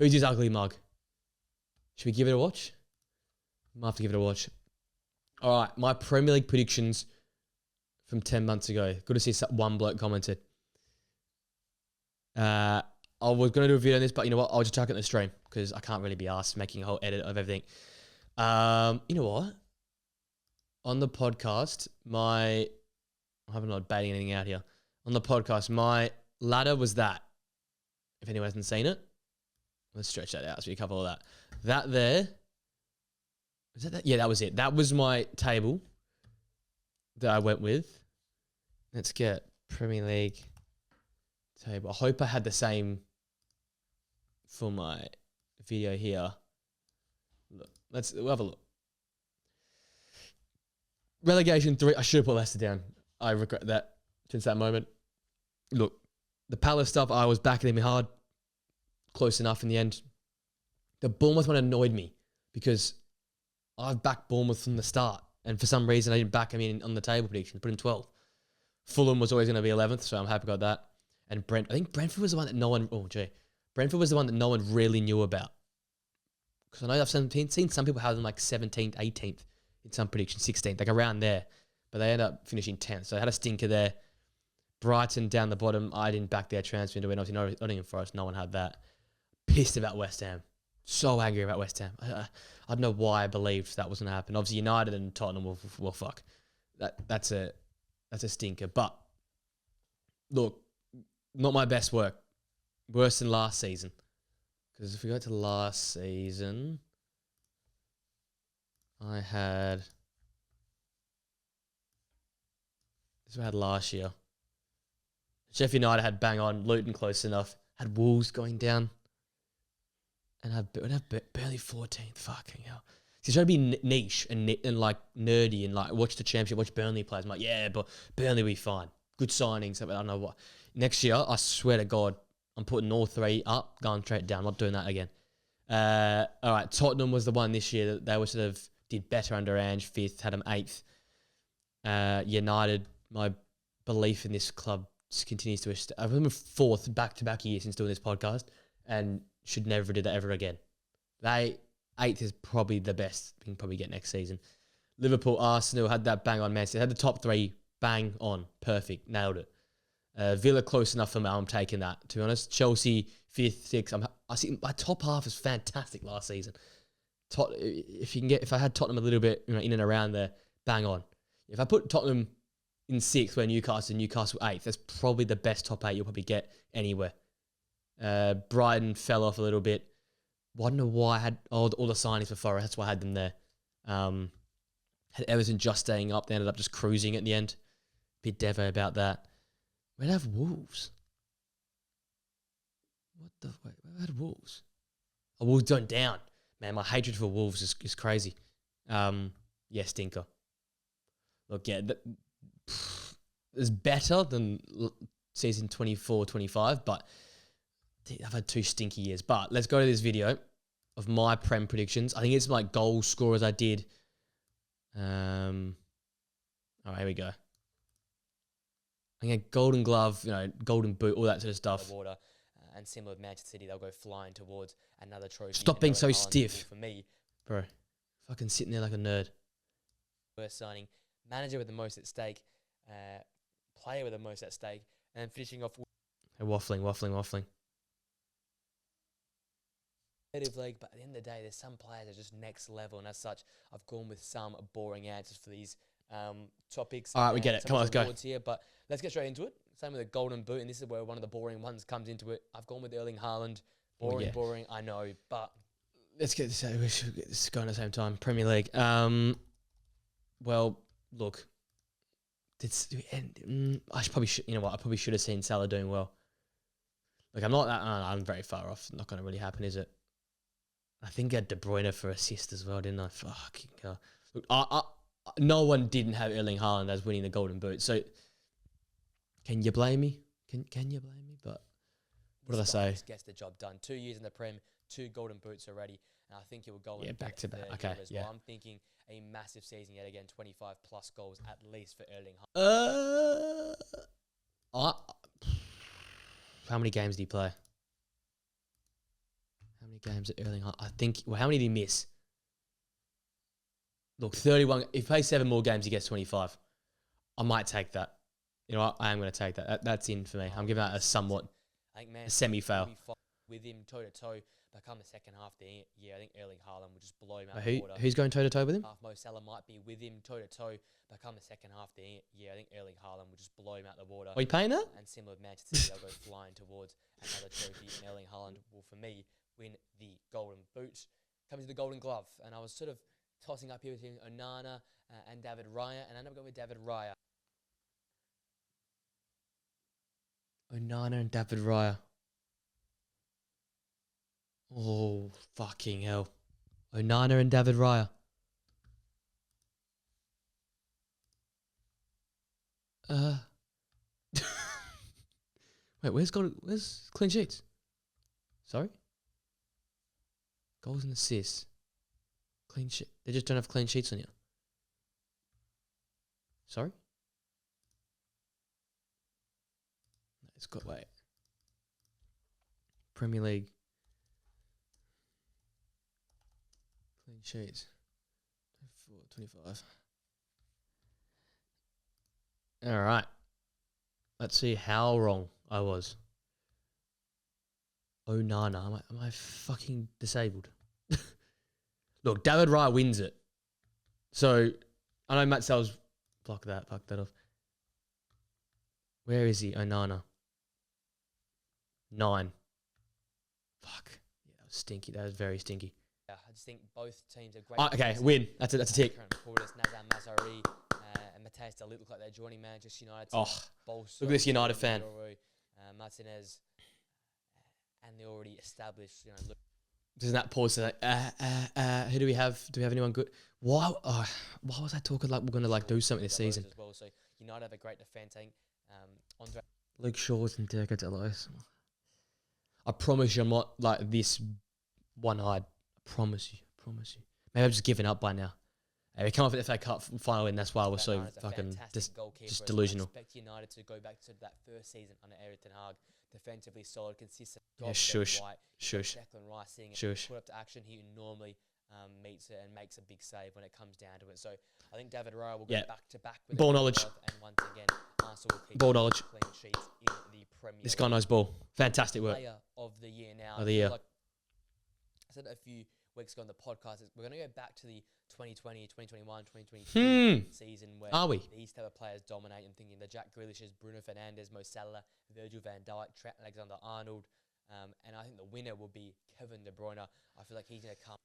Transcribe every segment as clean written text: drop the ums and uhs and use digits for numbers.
Who's his ugly mug? Should we give it a watch? Might have to give it a watch. All right, my Premier League predictions from 10 months ago. Good to see one bloke commented. I was going to do a video on this, but you know what? I'll just chuck it in the stream because I can't really be asked making a whole edit of everything. You know what? On the podcast, I'm not baiting anything out here. On the podcast, my ladder was that. If anyone hasn't seen it, let's stretch that out so we cover all that. That there. Was that? Yeah, that was it. That was my table that I went with. Let's get Premier League table. I hope I had the same for my video here. Look, we'll have a look. Relegation 3. I should have put Leicester down. I regret that since that moment. Look, the Palace stuff, I was backing him hard. Close enough in the end. The Bournemouth one annoyed me because I've backed Bournemouth from the start. And for some reason, I didn't back him in on the table prediction. Put him 12th. Fulham was always going to be 11th, so I'm happy about that. And I think Brentford was the one that no one... Brentford was the one that no one really knew about. Because I know I've seen some people have them like 17th, 18th in some predictions, 16th, like around there. But they end up finishing 10th. So I had a stinker there. Brighton down the bottom. I didn't back their transfer into it. Obviously, Nottingham Forest, no one had that. Pissed about West Ham. So angry about West Ham. I don't know why I believed that was going to happen. Obviously, United and Tottenham will fuck. That's a stinker. But look, not my best work. Worse than last season. Because if we go to last season, I had... This is what I had last year. Sheffield United had bang on. Luton close enough. Had Wolves going down. And have Burnley 14th. Fucking hell. He's trying to be niche and like nerdy and like watch the championship, watch Burnley players. I'm like, yeah, but Burnley will be fine. Good signings. I don't know what. Next year, I swear to God, I'm putting all three up, going straight down. I'm not doing that again. All right, Tottenham was the one this year that they were sort of did better under Ange, 5th, had them 8th. United, my belief in this club continues to... I remember 4th back-to-back years since doing this podcast and should never do that ever again. 8th is probably the best we can probably get next season. Liverpool, Arsenal had that bang on. Man City had the top 3 bang on. Perfect. Nailed it. Villa close enough for me. I'm taking that, to be honest. Chelsea, 5th, 6th. I see my top half was fantastic last season. If I had Tottenham a little bit in and around there, bang on. If I put Tottenham in 6th where Newcastle 8th, that's probably the best top 8 you'll probably get anywhere. Brighton fell off a little bit. Wonder why I had all the signings for Forest. That's why I had them there. Had Everton just staying up. They ended up just cruising at the end. Bit devo about that. Where'd I have Wolves? Where had Wolves? Oh, Wolves going down. Man, my hatred for Wolves is crazy. Yeah, stinker. Look, yeah, it's better than season 24-25, but I've had 2 stinky years. But let's go to this video of my Prem predictions. I think it's like goal scorers I did. All right, here we go. I get Golden Glove, Golden Boot, all that sort of stuff. Water, and similar with Manchester City, they'll go flying towards another trophy. Stop being so stiff. For me, bro, fucking sitting there like a nerd. First signing, manager with the most at stake, player with the most at stake, and finishing off with Waffling. league, but at the end of the day, there's some players that are just next level, and as such, I've gone with some boring answers for these topics. All right, we get it. Come on, let's go. Here, but let's get straight into it. Same with the Golden Boot, and this is where one of the boring ones comes into it. I've gone with Erling Haaland. Boring, I know, but let's get this. We should get this going at the same time. Premier League. Well, look, I probably should. You know what? I probably should have seen Salah doing well. Like I'm very far off. Not going to really happen, is it? I think I had De Bruyne for assist as well, didn't I? Fucking hell. Look, no one didn't have Erling Haaland as winning the Golden Boot. So, can you blame me? Can you blame me? But what did I say? Gets the job done. 2 years in the Prem, 2 Golden Boots already, and I think he will go. Yeah, back to back. Okay, yeah. Well. I'm thinking a massive season yet again. 25 plus goals at least for Erling Haaland. How many games did he play? How many games at Erling Haaland? I think. Well, how many did he miss? Look, 31. If he plays 7 more games, he gets 25. I might take that. You know what? I am going to take that. That's in for me. I'm giving that a somewhat I think Man a City semi-fail. will be fine with him toe to toe. Come the second half of the year, I think Erling Haaland will just blow him out the water. Who's going toe to toe with him? Half Mo Salah might be with him toe to toe. Come the second half of the year, I think Erling Haaland will just blow him out the water. Are you paying that? And similar with Manchester City, they'll go flying towards another trophy. And Erling Haaland will, for me, win the Golden Boot. Coming to the Golden Glove, and I was sort of tossing up here between Onana and David Raya, and I ended up going with David Raya. Onana and David Raya. Oh, fucking hell. Onana and David Raya. Wait, where's clean sheets? Sorry? Goals and assists. Clean sheet. They just don't have clean sheets on you. Sorry? No, it's got, wait. Premier League. Clean sheets. 25. All right. Let's see how wrong I was. Onana. Am I fucking disabled? Look, David Raya wins it. So, I know Matt Sells. Fuck that off. Where is he? Onana. 9. Fuck. Yeah, that was stinky. That was very stinky. Yeah, I just think both teams are great. Okay, win. That's a tick. Portis, Nazar Mazari, and Mateus De Ligt look like they're joining Manchester United. Oh, bolster look at this United fan. Martinez, and the already established, Doesn't that pause to like, who do we have? Do we have anyone good? Why was I talking like we're going to do something this season? As well. So United have a great defending. Andre. Luke Shaw's and Dirk Delos. I promise you I'm not like this one-eyed. I promise you. Maybe I've just given up by now. We come off at the FA Cup final and that's why I was so fucking just delusional. I expect United to go back to that first season under Erik ten Hag. Defensively solid, consistent. Yeah, shush. Declan Rice seeing it Shush. put up to action. He normally meets it and makes a big save when it comes down to it. So I think David Raya will go back to back with ball knowledge. And once again, Arsenal will keep ball knowledge. Clean sheets in the Premier This guy knows ball. Fantastic work. Player of the year now. Of the year. Like I said a few weeks ago on the podcast, we're going to go back to the 2020, 2021, 2022 season where these type of players dominate. I'm thinking the Jack Grealishes, Bruno Fernandes, Mo Salah, Virgil van Dijk, Trent Alexander-Arnold, and I think the winner will be Kevin De Bruyne. I feel like he's going to come.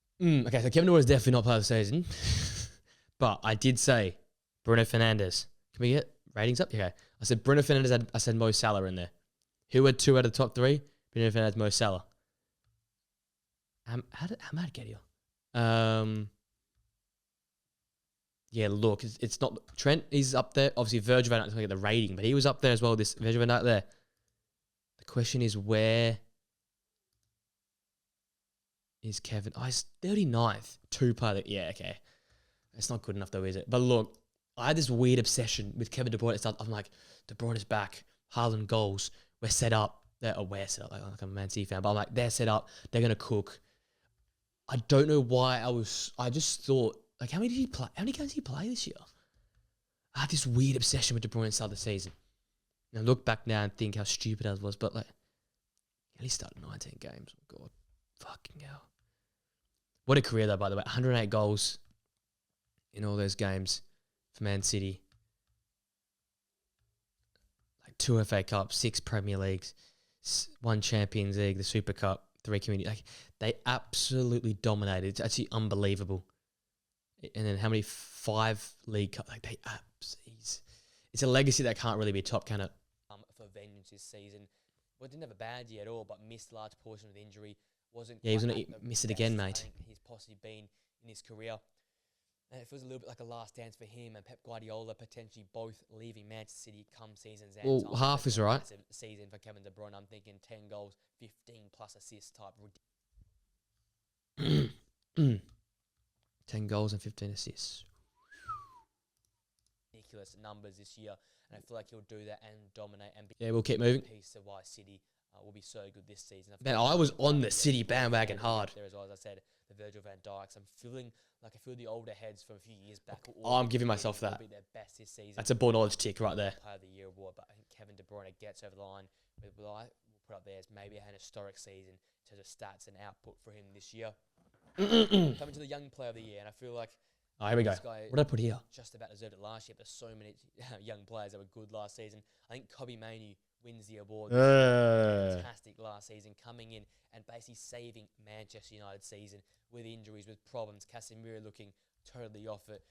Okay, so Kevin De Bruyne is definitely not part of the season, but I did say Bruno Fernandes. Can we get ratings up? Okay, I said Bruno Fernandes. I said Mo Salah in there. Who had 2 out of the top 3? Bruno Fernandes, Mo Salah. How did I get here? Yeah, look, it's not Trent. He's up there. Obviously, Virgil van Dijk's going to get the rating, but he was up there as well. This Virgil van Dijk there. The question is, where is Kevin? Oh, he's 39th. 2 player. Yeah, okay. It's not good enough though, is it? But look, I had this weird obsession with Kevin De Bruyne. I'm like, De Bruyne is back. Haaland goals. We're set up. We're set up. Like I'm a Man City fan, but I'm like, they're set up. They're going to cook. I don't know why I just thought, like, how many did he play? How many games did he play this year? I had this weird obsession with De Bruyne at the start of the season. And I look back now and think how stupid I was, but like, he only started 19 games. Oh, God. Fucking hell. What a career, though, by the way. 108 goals in all those games for Man City. Like 2 FA Cups, 6 Premier Leagues, 1 Champions League, the Super Cup, 3 community. Like, they absolutely dominated. It's actually unbelievable. And then how many 5 League Cup? Like, they it's a legacy that can't really be topped, can it? For vengeance this season. Well, didn't have a bad year at all, but missed large portion of the injury. Wasn't. Yeah, he's going to miss it again, mate. I think he's possibly been in his career. And it feels a little bit like a last dance for him and Pep Guardiola potentially both leaving Manchester City come season's end. Well, half is right. Season for Kevin De Bruyne. I'm thinking 10 goals, 15 plus assists type. 10 goals and 15 assists. Ridiculous numbers this year, and I feel like he'll do that and dominate and be we'll keep moving. Piece of why City will be so good this season. Man, I was on the City bandwagon hard. There as well, as I said, the Virgil van Dijks. I feel the older heads from a few years back. I'm giving myself that. Be their best this season. That's a ball knowledge tick right there. Player of the Year award, but I think Kevin De Bruyne gets over the line. We'll put up there as maybe an historic season in terms of stats and output for him this year. Coming to the Young Player of the Year, and I feel like here we go. What did I put here? Just about deserved it last year, but there's so many young players that were good last season. I think Kobbie Mainoo wins the award. Fantastic last season, coming in and basically saving Manchester United's season with injuries, with problems. Casemiro looking totally off it.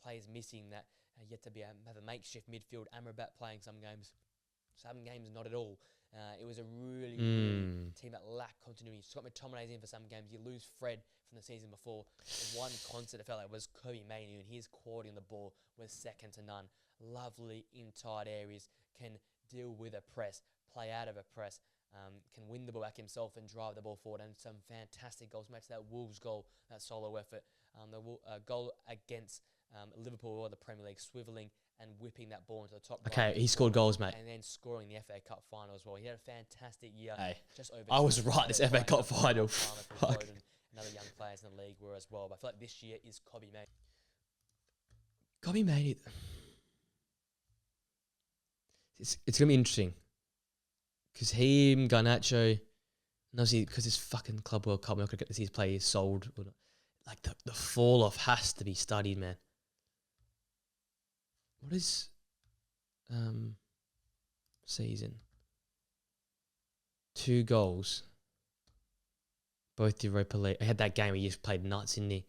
Players missing that yet to have a makeshift midfield. Amrabat playing some games not at all. It was a really team that lacked continuity. Scott McTominay's in for some games. You lose Fred from the season before. The one constant I felt like was Kobbie Mainoo, and his quality on the ball was second to none. Lovely in tight areas, can deal with a press, play out of a press, can win the ball back himself and drive the ball forward, and some fantastic goals. Makes that Wolves goal, that solo effort. The goal against Liverpool or the Premier League, swivelling and whipping that ball into the top. Okay, he scored goals, mate. And then scoring the FA Cup final as well. He had a fantastic year. Hey, just over I was right, this FA Cup final. Fuck. And other young players in the league were as well. But I feel like this year is Kobbie Mainoo. Kobbie Mainoo. It's going to be interesting. Because him, Garnacho, and obviously because this fucking Club World Cup, we're not going to get to see his players sold. Like the fall off has to be studied, man. What is season? 2 goals. Both Europa League. I had that game where he just played nuts, didn't he?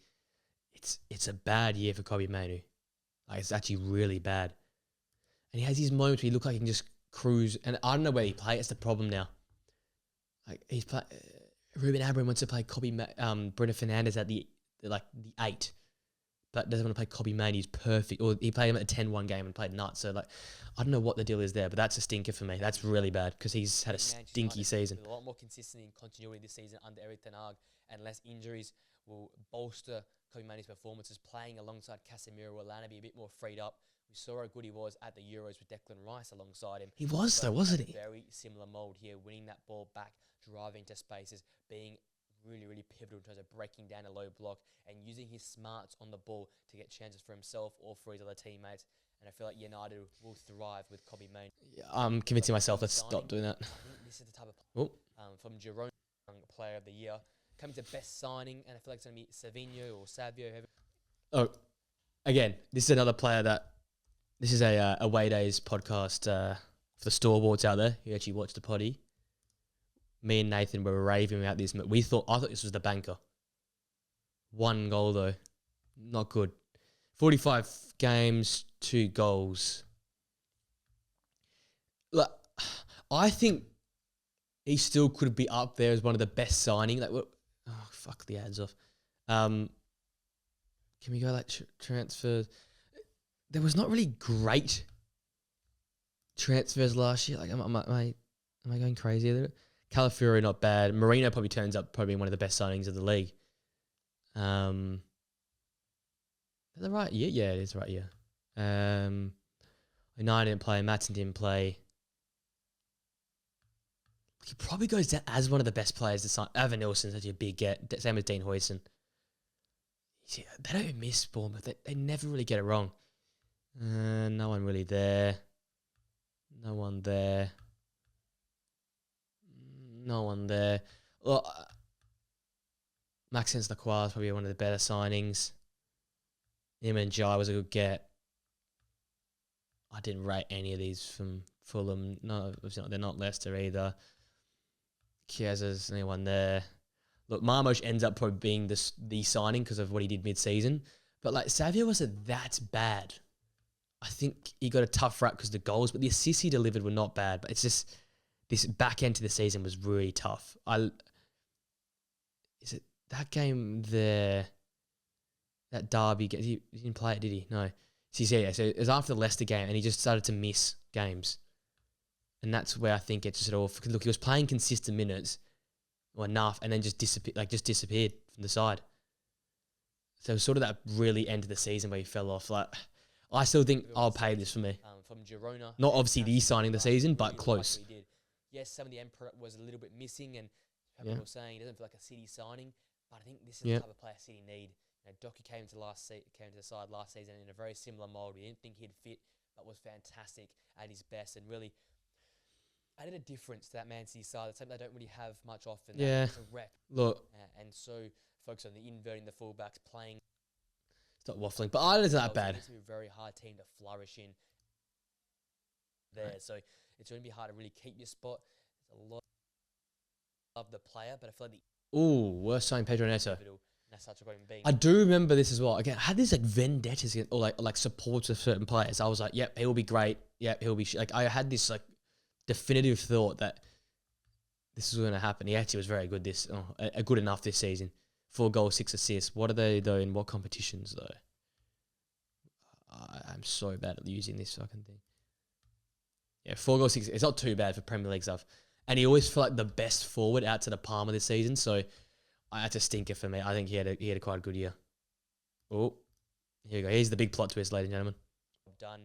It's a bad year for Kobbie Mainoo. Like, it's actually really bad. And he has these moments where he looks like he can just cruise. And I don't know where he plays. It's the problem now. Like, Ruben Amorim wants to play Bruno Fernandes at the 8. But doesn't want to play Kobbie Mainoo. He's perfect. Or he played him at a 10-1 game and played nuts. So, I don't know what the deal is there, but that's a stinker for me. That's really bad because he's had a stinky season. A lot more consistency and continuity this season under Erik ten Hag, and less injuries will bolster Kobbie Mainoo's performances. Playing alongside Casemiro or Lana be a bit more freed up. We saw how good he was at the Euros with Declan Rice alongside him. He was though, wasn't he? Very similar mould here, winning that ball back, driving to spaces, being really, really pivotal in terms of breaking down a low block and using his smarts on the ball to get chances for himself or for his other teammates. And I feel like United will thrive with Kobbie Mainoo. Yeah, I'm convincing myself, let's stop doing that. I think this is the type of from Girona, Player of the Year. Coming to best signing, and I feel like it's going to be Savinho or Savio. Oh, again, this is another player that... This is a Away Days podcast for the stalwarts out there who actually watched the potty. Me and Nathan were raving about this. I thought this was the banker. 1 goal though, not good. 45 games, 2 goals. Look, I think he still could be up there as one of the best signing. Fuck the ads off. Can we go transfers? There was not really great transfers last year. Like, am I going crazy there? Calafiori not bad. Marino probably turns up probably one of the best signings of the league. Is that the right year? Yeah, it is the right year. United didn't play. Matson didn't play. He probably goes down as one of the best players to sign. Evan Nilsson's such a big get. Same as Dean Huijsen. Yeah, they don't miss Bournemouth. They never really get it wrong. No one really there. No one there. No one there. Well, Maxence Lacroix is probably one of the better signings. Iliman Ndiaye was a good get. I didn't rate any of these from Fulham. No, they're not Leicester either. Chiesa's anyone there. Look, Marmoush ends up probably being the signing because of what he did mid-season. But Savio wasn't that bad. I think he got a tough rap because of the goals, but the assists he delivered were not bad. But it's just this back end to the season was really tough. Is it that game there? That derby game? He didn't play it, did he? No. So it was after the Leicester game, and he just started to miss games, and that's where I think it just all. Look, he was playing consistent minutes, or enough, and then just disappeared from the side. So it was sort of that really end of the season where he fell off. I still think I'll pay this for me. From Girona. Not obviously the signing of the season, but close. yes, some of the end product was a little bit missing, and Yeah. people were saying it doesn't feel like a City signing. But I think this is Yeah. the type of player City need. Doku came to the side last season in a very similar mold. We didn't think he'd fit, but was fantastic at his best, and really added a difference to that Man City side. That's something they don't really have much often. Yeah. Direct. Look, And so focus on the inverting the fullbacks, playing. stop waffling. But Ireland's not that bad. It's going to be a very hard team to flourish in there. Right. So it's going to be hard to really keep your spot. There's a lot of the player, but I feel like Ooh, worst sign Pedro Neto. that's such a great being. I do remember this as well. Again, I had this like vendettas against, or like supports of certain players. I was like, yep, he'll be great. Yep, he'll be like. I had this like definitive thought that this was going to happen. He actually was very good good enough this season. 4 goals, 6 assists. What are they though? In what competitions though? I'm so bad at using this fucking thing. Yeah, 4 goals, 6. It's not too bad for Premier League stuff. And he always felt like the best forward out to the Palmer this season. So that's a stinker for me. I think he had a quite a good year. Oh, here you go. Here's the big plot twist, ladies and gentlemen. Done.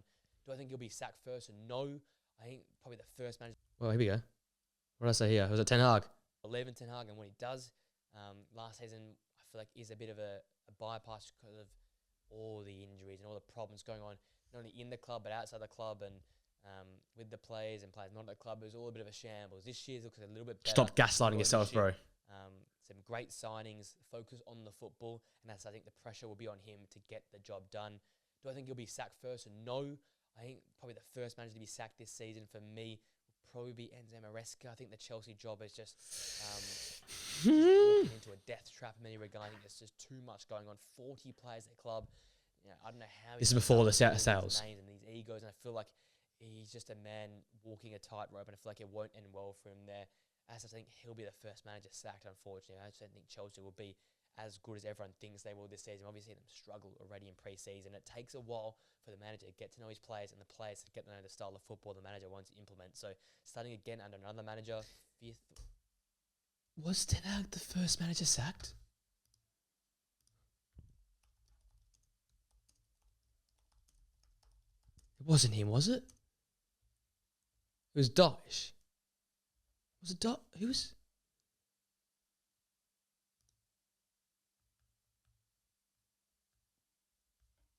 Do I think he'll be sacked first? And no. I think probably the first manager. Well, here we go. What did I say here? Was it Ten Hag? 11 Ten Hag, and when he does, last season I feel like is a bit of a bypass because of all the injuries and all the problems going on, not only in the club but outside the club, and with the players and players not at the club. It was all a bit of a shambles. This year looks a little bit better. Stop gaslighting yourself, bro. Some great signings, focus on the football, and that's, I think, the pressure will be on him to get the job done. Do I think he'll be sacked first? No. I think probably the first manager to be sacked this season for me will probably be Enzo Maresca. I think the Chelsea job is just walking into a death trap in many regards. I think there's just too much going on. 40 players at the club. I don't know how. This is before the sales. Names and these egos, and I feel like he's just a man walking a tightrope, and I feel like it won't end well for him there. As I think he'll be the first manager sacked, unfortunately. I just don't think Chelsea will be as good as everyone thinks they will this season. Obviously, them struggle already in pre-season. It takes a while for the manager to get to know his players and the players to get to know the style of football the manager wants to implement. So, starting again under another manager, 5th. Was Ten Hag the first manager sacked? It wasn't him, was it? It was Dyche. Was it Dyche? Who was?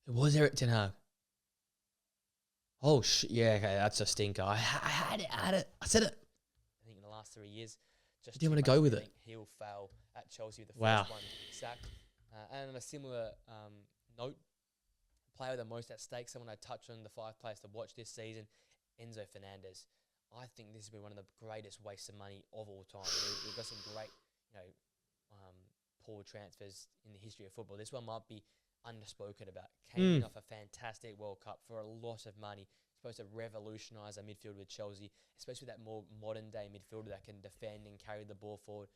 It was Erik Ten Hag. Oh shit! Yeah, okay, that's a stinker. I had it. I said it. I think in the last 3 years, just do you want to go with it? He'll fail at Chelsea, the first Wow. one sacked. And on a similar note, player with the most at stake, someone I touched on the 5 players to watch this season, Enzo Fernandez. I think this has been one of the greatest wastes of money of all time. We've got some great, poor transfers in the history of football. This one might be underspoken about. Came off a fantastic World Cup for a lot of money. Supposed to revolutionise our midfield with Chelsea, especially that more modern day midfielder that can defend and carry the ball forward.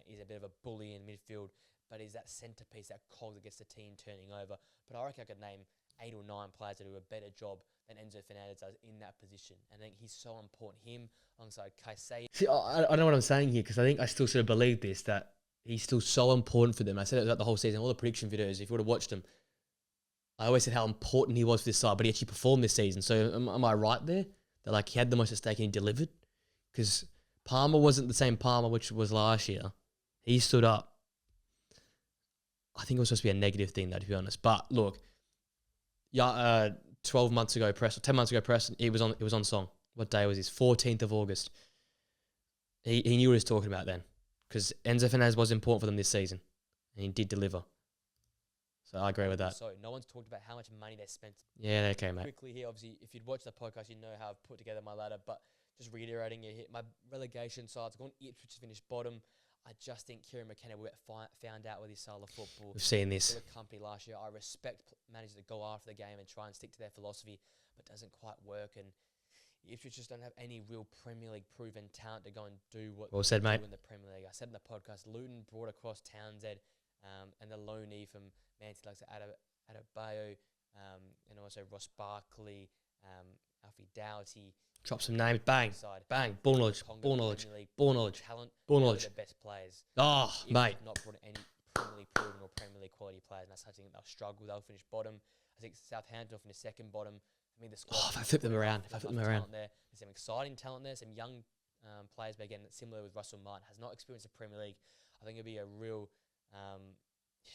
Is a bit of a bully in midfield, but is that centrepiece, that cog that gets the team turning over. But I reckon I could name 8 or 9 players that do a better job than Enzo Fernandez does in that position. And I think he's so important. Him alongside Caicedo. See, I know what I'm saying here because I think I still sort of believe this, that he's still so important for them. I said it throughout the whole season, all the prediction videos, if you would have watched them, I always said how important he was for this side, but he actually performed this season. So am I right there? That like he had the most at stake and he delivered? Because Palmer wasn't the same Palmer which was last year. He stood up. I think it was supposed to be a negative thing though, to be honest. But look, 12 months ago, 10 months ago, it was on song. What day was this? 14th of August. He knew what he was talking about then. Because Enzo Fernandez was important for them this season. And he did deliver. So I agree with that. So no one's talked about how much money they spent. Yeah, okay, mate. Quickly here, obviously, if you'd watched the podcast, you know how I've put together my ladder. But just reiterating it, my relegation side's gone. Ipswich has finished bottom. I just think Kieran McKenna found out with his style of football. We've seen this. The company last year. I respect managers that go after the game and try and stick to their philosophy, but doesn't quite work. And Ipswich just don't have any real Premier League proven talent to go and do what well said, mate. Do in the Premier League. I said in the podcast, Luton brought across Townsend and the loanee from Man City, like Adebayo, and also Ross Barkley, Alfie Doughty. Drop some names, bang, Side. bang, ball knowledge, Talent, the best players. Oh, If mate. not brought any Premier League proven or Premier League quality players, and that's how I think they'll struggle. They'll finish bottom. I think Southampton will finish second bottom. I mean, the squad. Oh, if I flip them around, There's some exciting talent there, some young players, but again, similar with Russell Martin, has not experienced the Premier League. I think it'll be a real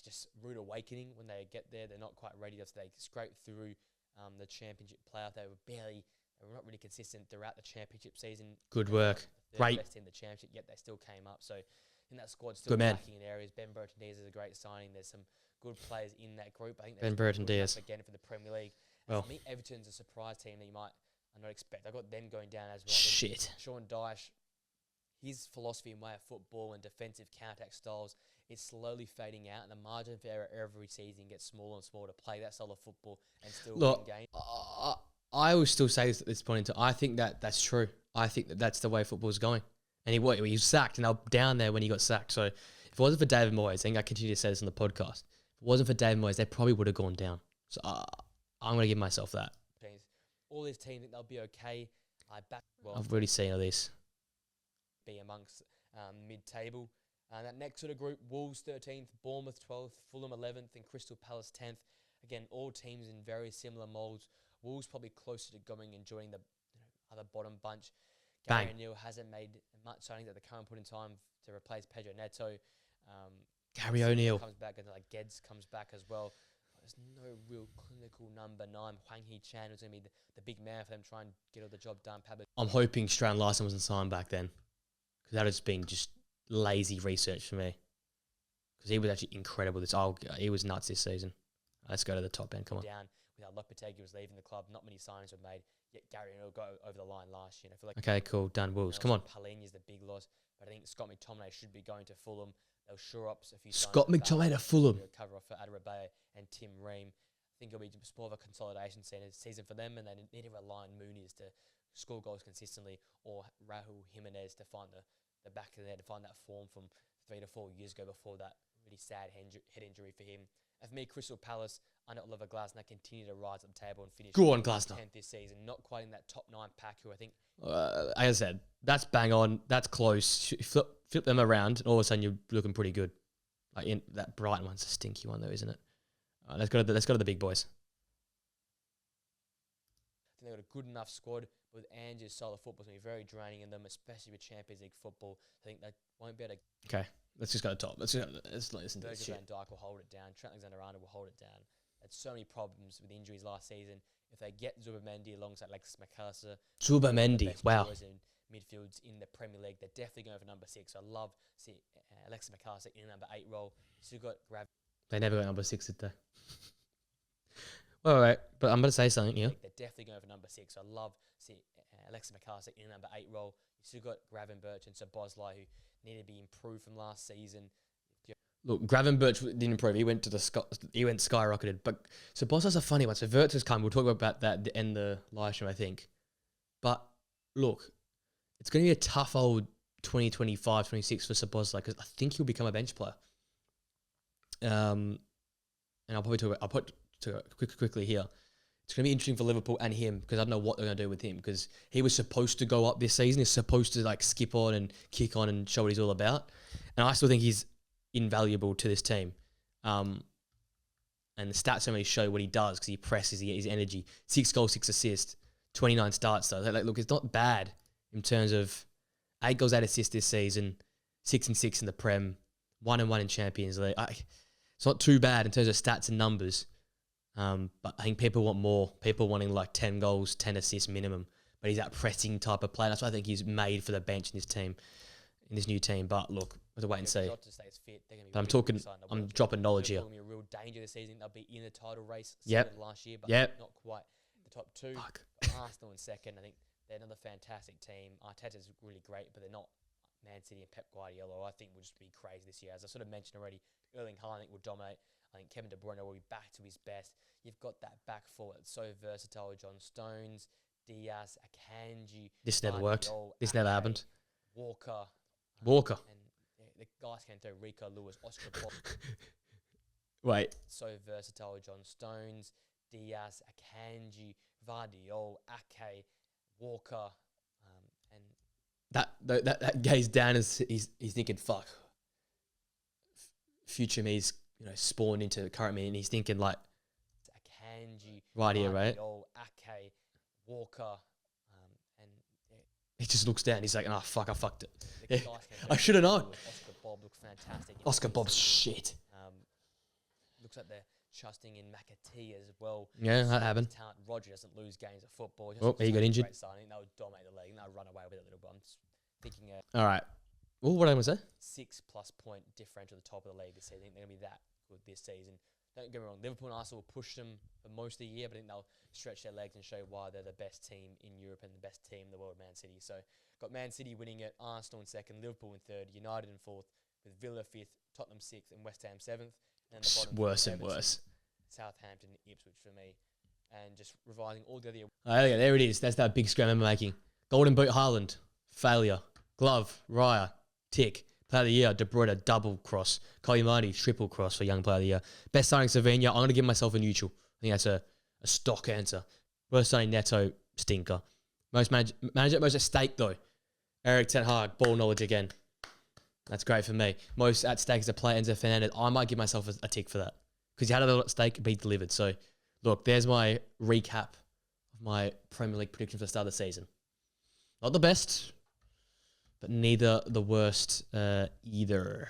just rude awakening when they get there. They're not quite ready. They scrape through the championship playoff. They were not really consistent throughout the championship season. Good work. Great. Best in the championship, yet they still came up. So I think that squad's still lacking in areas. Ben Burton Diaz is a great signing. There's some good players in that group. I think Ben Burton Diaz again for the Premier League. Well, for me, Everton's a surprise team that you might not expect. I got them going down as well. Shit. Sean Dyche, his philosophy and way of football and defensive counter-attack styles is slowly fading out, and the margin for error every season gets smaller and smaller to play that style of football and still win games. I will still say this at this point in time. I think that's true. I think that's the way football's going. And he was sacked, and they were down there when he got sacked. So if it wasn't for David Moyes, I think I continue to say this on the podcast. If it wasn't for David Moyes, they probably would have gone down. So I'm going to give myself that. All these teams think they'll be okay. I've already seen all this. Be amongst mid-table. That next sort of group, Wolves 13th, Bournemouth 12th, Fulham 11th, and Crystal Palace 10th. Again, all teams in very similar moulds. Wolves probably closer to going and joining the other bottom bunch. Gary O'Neill hasn't made much signings at the current point in time to replace Pedro Neto. Gary O'Neill comes back, and like Geds comes back as well. There's no real clinical number 9. Hwang Hee-chan was going to be the big man for them, try and get all the job done. I'm hoping Strand Larson wasn't signed back then, because that has been just lazy research for me. Because he was actually incredible. He was nuts this season. Let's go to the top end. Come on. Down without Lopetegui was leaving the club. Not many signings were made. Yet Gary O'Neill got over the line last year. I feel like okay, cool. Done. Wolves. Come on. Palhinha is the big loss, but I think Scott McTominay should be going to Fulham. They'll shore up a few. Scott McTominay to Fulham. Cover off for Adarabioyo and Tim Ream. I think it'll be just more of a consolidation season for them, and they need to rely on Muniz to score goals consistently, or Raul Jimenez to find the back of there to find that form from 3 to 4 years ago before that really sad head injury for him. And for me, Crystal Palace under Oliver Glasner continue to rise up the table and finish 10th this season. Not quite in that top 9 pack, who I think... like I said, that's bang on. That's close. Flip them around, and all of a sudden you're looking pretty good. Like that Brighton one's a stinky one, though, isn't it? Let's go to the big boys. I think they've got a good enough squad. With Ange's style of football, it's going to be very draining in them, especially with Champions League football. I think they won't be able to... Okay, let's just go to the top. Let's listen to this shit. Van Dijk will hold it down. Trent Alexander-Arnold will hold it down. Had so many problems with injuries last season. If they get Zubimendi alongside Alexis McAllister... Zubimendi, wow. In midfields in the Premier League, they're definitely going for number 6. I love seeing Alexis McAllister in a number 8 role. Still got They never got number 6, did they? All right, but I'm going to say something here. They're definitely going for number 6. I love seeing Alexis McAllister in a number 8 role. You still got Gravenberch and Szoboszlai, who need to be improved from last season. Look, Gravenberch didn't improve. He went skyrocketed. But Szoboszlai's a funny one. So Wirtz has come. We'll talk about that at the end of the live stream, I think. But look, it's going to be a tough old 2025, 26 for Szoboszlai, because I think he'll become a bench player. And I'll probably talk about... quickly here. It's going to be interesting for Liverpool and him, because I don't know what they're going to do with him, because he was supposed to go up this season. He's supposed to like skip on and kick on and show what he's all about. And I still think he's invaluable to this team. And the stats don't really show what he does, because he presses, he gets his energy. 6 goals, 6 assists, 29 starts though. Like, look, it's not bad in terms of 8 goals, 8 assists this season, 6 and 6 in the Prem, 1 and 1 in Champions League. It's not too bad in terms of stats and numbers. But I think people want more. People wanting like 10 goals, 10 assists minimum. But he's that pressing type of player. That's why I think he's made for the bench in this team, in this new team. But look, we'll have to wait and see. But I'm dropping knowledge here. A real danger this season. They'll be in the title race last year, but not quite the top 2. Arsenal in second. I think they're another fantastic team. Arteta's really great, but they're not Man City and Pep Guardiola. I think will just be crazy this year. As I sort of mentioned already, Erling Haaland will dominate. I think Kevin De Bruyne will be back to his best. You've got that back four that's so versatile. John Stones, Diaz, Akanji. This never worked. This never happened. Walker. And the guys can throw Rico Lewis, Oscar Bob. Wait. So versatile. John Stones, Diaz, Akanji, Vardiol, Ake, Walker. And that guy's down as he's thinking, fuck. Future me's spawned into current me, and he's thinking like Akanji, right here, right? Ake, Walker, and He just looks down. He's like, oh, fuck, I fucked it. The Yeah. nice I should have known. Oscar Bob looked fantastic. in Oscar the Bob's season. shit. Looks like they're trusting in McAtee as well. Yeah, that So happened. much talent. Roger doesn't lose games of football. Oh, he got injured. Great signing. They'll dominate the league and they'll run away with it a little bit. I'm just thinking All right. Well, what am I going to say? 6+ point differential at the top of the league this season. I think they're going to be that good this season. Don't get me wrong, Liverpool and Arsenal will push them for most of the year, but I think they'll stretch their legs and show why they're the best team in Europe and the best team in the world, Man City. So got Man City winning it, Arsenal in second, Liverpool in third, United in fourth, with Villa fifth, Tottenham sixth, and West Ham seventh. And then the bottom Worse three, and Everton, worse. Southampton, Ipswich for me. And just revising all the other. Oh, yeah, there it is. That's that big scrum I'm making. Golden Boot Haaland. Failure. Glove. Raya. Tick. Player of the Year. De Bruyne. Double cross. Koyamani. Triple cross for Young Player of the Year. Best signing Slovenia. I'm going to give myself a neutral. I think that's a stock answer. Worst signing Neto. Stinker. Most manager most at stake though. Eric Ten Hag. Ball knowledge again. That's great for me. Most at stake is a player Enzo Fernandez. I might give myself a tick for that. Because he had a little at stake, be delivered. So, look, there's my recap of my Premier League prediction for the start of the season. Not the best, but neither the worst either.